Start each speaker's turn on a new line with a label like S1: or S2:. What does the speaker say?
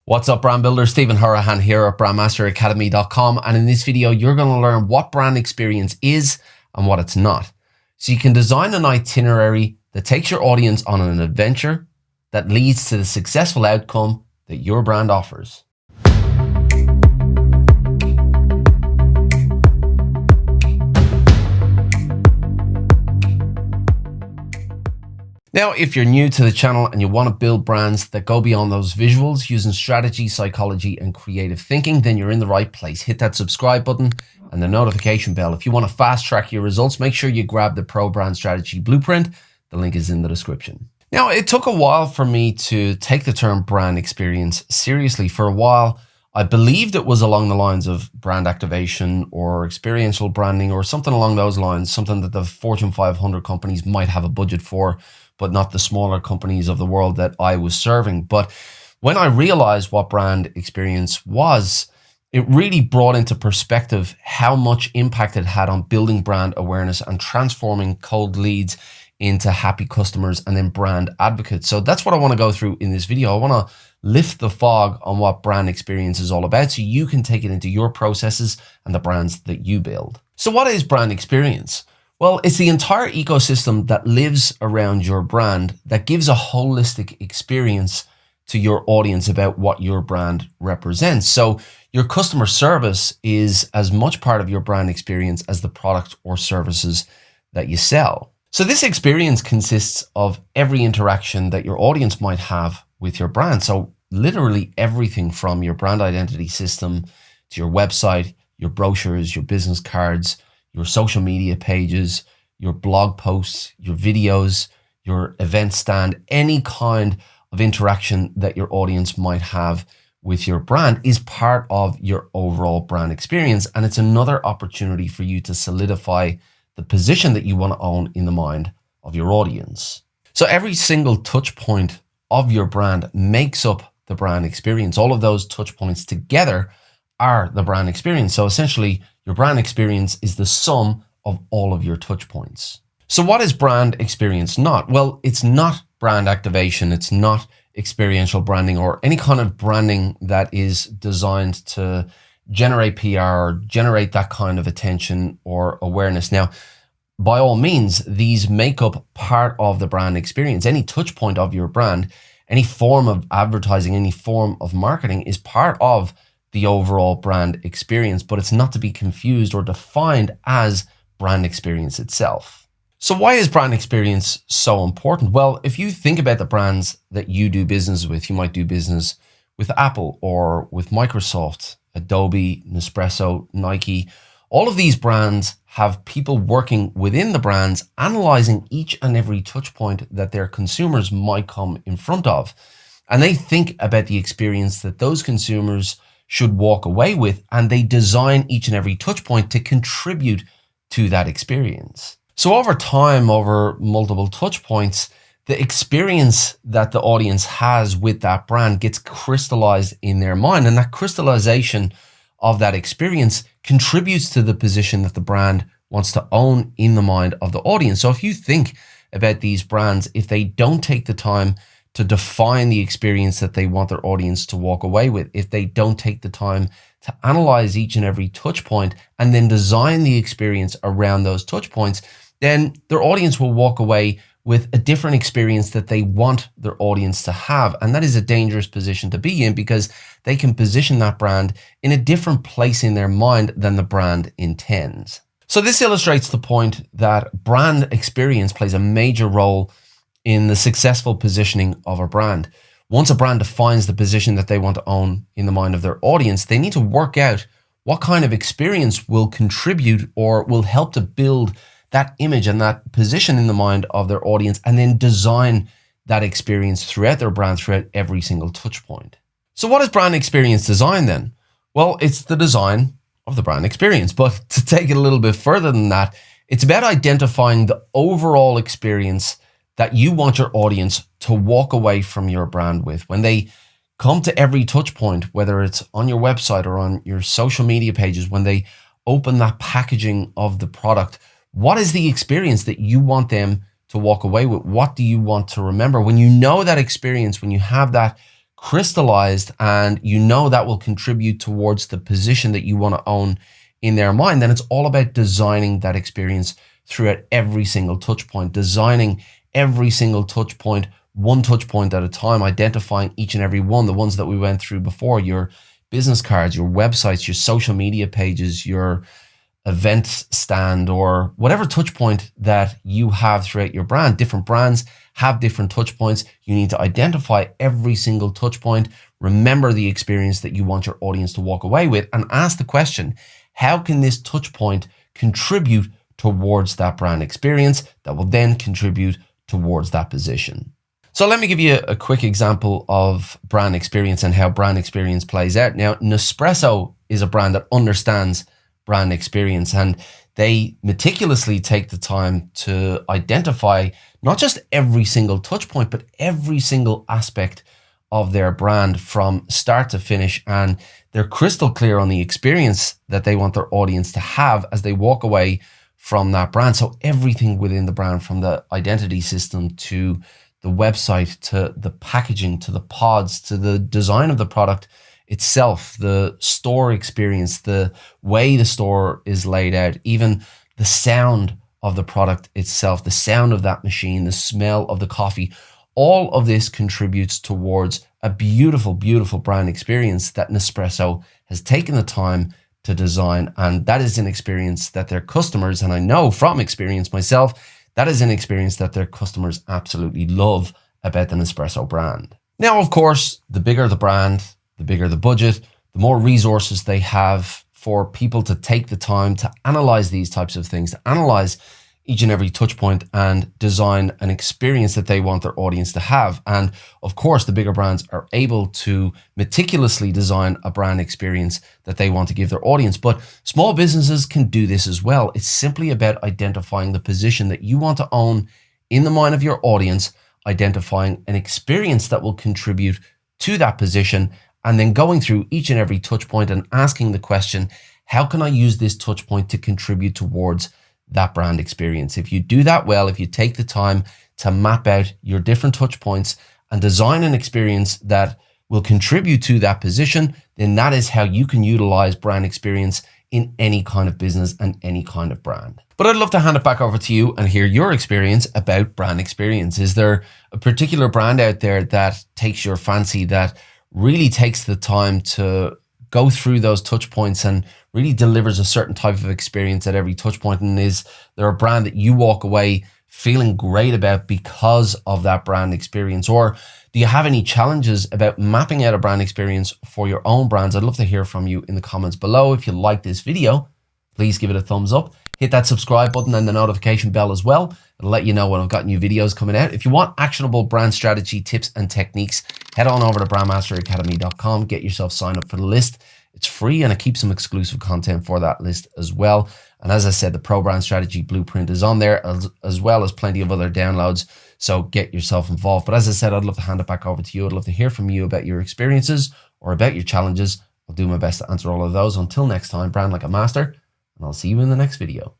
S1: What's up, brand builder? Stephen Horahan here at BrandMasterAcademy.com, and in this video you're going to learn what brand experience is and what it's not, so you can design an itinerary that takes your audience on an adventure that leads to the successful outcome that your brand offers. Now, if you're new to the channel and you want to build brands that go beyond those visuals using strategy, psychology, and creative thinking, then you're in the right place. Hit that subscribe button and the notification bell. If you want to fast track your results, make sure you grab the Pro Brand Strategy Blueprint. The link is in the description. Now, it took a while for me to take the term brand experience seriously. For a while, I believed it was along the lines of brand activation or experiential branding or something along those lines, something that the Fortune 500 companies might have a budget for, but not the smaller companies of the world that I was serving. But when I realized what brand experience was, it really brought into perspective how much impact it had on building brand awareness and transforming cold leads into happy customers and then brand advocates. So that's what I want to go through in this video. I want to lift the fog on what brand experience is all about so you can take it into your processes and the brands that you build. So what is brand experience? Well, it's the entire ecosystem that lives around your brand that gives a holistic experience to your audience about what your brand represents. So your customer service is as much part of your brand experience as the product or services that you sell. So this experience consists of every interaction that your audience might have with your brand. So literally everything from your brand identity system to your website, your brochures, your business cards, your social media pages, your blog posts, your videos, your event stand, any kind of interaction that your audience might have with your brand is part of your overall brand experience. And it's another opportunity for you to solidify the position that you want to own in the mind of your audience. So every single touch point of your brand makes up the brand experience. All of those touch points together are the brand experience. So essentially, your brand experience is the sum of all of your touch points. So what is brand experience not? Well, it's not brand activation. It's not experiential branding or any kind of branding that is designed to generate PR or generate that kind of attention or awareness. Now, by all means, these make up part of the brand experience. Any touch point of your brand, any form of advertising, any form of marketing is part of the overall brand experience, but it's not to be confused or defined as brand experience itself. So why is brand experience so important? Well, if you think about the brands that you do business with, you might do business with Apple or with Microsoft, Adobe, Nespresso, Nike. All of these brands have people working within the brands, analyzing each and every touch point that their consumers might come in front of. And they think about the experience that those consumers should walk away with, and they design each and every touch point to contribute to that experience. So over time, over multiple touch points, the experience that the audience has with that brand gets crystallized in their mind, and that crystallization of that experience contributes to the position that the brand wants to own in the mind of the audience. So if you think about these brands, if they don't take the time to define the experience that they want their audience to walk away with, if they don't take the time to analyze each and every touch point and then design the experience around those touch points, then their audience will walk away with a different experience that they want their audience to have. And that is a dangerous position to be in because they can position that brand in a different place in their mind than the brand intends. So this illustrates the point that brand experience plays a major role in the successful positioning of a brand. Once a brand defines the position that they want to own in the mind of their audience, they need to work out what kind of experience will contribute or will help to build that image and that position in the mind of their audience, and then design that experience throughout their brand, throughout every single touch point. So what is brand experience design then? Well, it's the design of the brand experience, but to take it a little bit further than that, it's about identifying the overall experience that you want your audience to walk away from your brand with. When they come to every touch point, whether it's on your website or on your social media pages, when they open that packaging of the product, what is the experience that you want them to walk away with? What do you want to remember? When you know that experience, when you have that crystallized and you know that will contribute towards the position that you want to own in their mind, then it's all about designing that experience throughout every single touch point, designing every single touch point, one touch point at a time, identifying each and every one, the ones that we went through before, your business cards, your websites, your social media pages, your event stand, or whatever touch point that you have throughout your brand. Different brands have different touch points. You need to identify every single touch point, remember the experience that you want your audience to walk away with, and ask the question, how can this touch point contribute towards that brand experience that will then contribute towards that position? So let me give you a quick example of brand experience and how brand experience plays out. Now, Nespresso is a brand that understands brand experience, and they meticulously take the time to identify not just every single touch point, but every single aspect of their brand from start to finish. And they're crystal clear on the experience that they want their audience to have as they walk away from that brand. So everything within the brand, from the identity system to the website, to the packaging, to the pods, to the design of the product itself, the store experience, the way the store is laid out, even the sound of the product itself, the sound of that machine, the smell of the coffee, all of this contributes towards a beautiful, beautiful brand experience that Nespresso has taken the time to design. And that is an experience that their customers, and I know from experience myself, that is an experience that their customers absolutely love about the Nespresso brand. Now, of course, the bigger the brand, the bigger the budget, the more resources they have for people to take the time to analyze these types of things, to analyze each and every touch point and design an experience that they want their audience to have. And of course, the bigger brands are able to meticulously design a brand experience that they want to give their audience. But small businesses can do this as well. It's simply about identifying the position that you want to own in the mind of your audience, identifying an experience that will contribute to that position, and then going through each and every touch point and asking the question, how can I use this touch point to contribute towards that brand experience? If you do that well, if you take the time to map out your different touch points and design an experience that will contribute to that position, then that is how you can utilize brand experience in any kind of business and any kind of brand. But I'd love to hand it back over to you and hear your experience about brand experience. Is there a particular brand out there that takes your fancy, that really takes the time to go through those touch points and really delivers a certain type of experience at every touch point? And is there a brand that you walk away feeling great about because of that brand experience? Or do you have any challenges about mapping out a brand experience for your own brands? I'd love to hear from you in the comments below. If you like this video, please give it a thumbs up. Hit that subscribe button and the notification bell as well. It'll let you know when I've got new videos coming out. If you want actionable brand strategy tips and techniques, head on over to BrandMasterAcademy.com. Get yourself signed up for the list. It's free and I keep some exclusive content for that list as well. And as I said, the Pro Brand Strategy Blueprint is on there, as well as plenty of other downloads. So get yourself involved. But as I said, I'd love to hand it back over to you. I'd love to hear from you about your experiences or about your challenges. I'll do my best to answer all of those. Until next time, brand like a master, and I'll see you in the next video.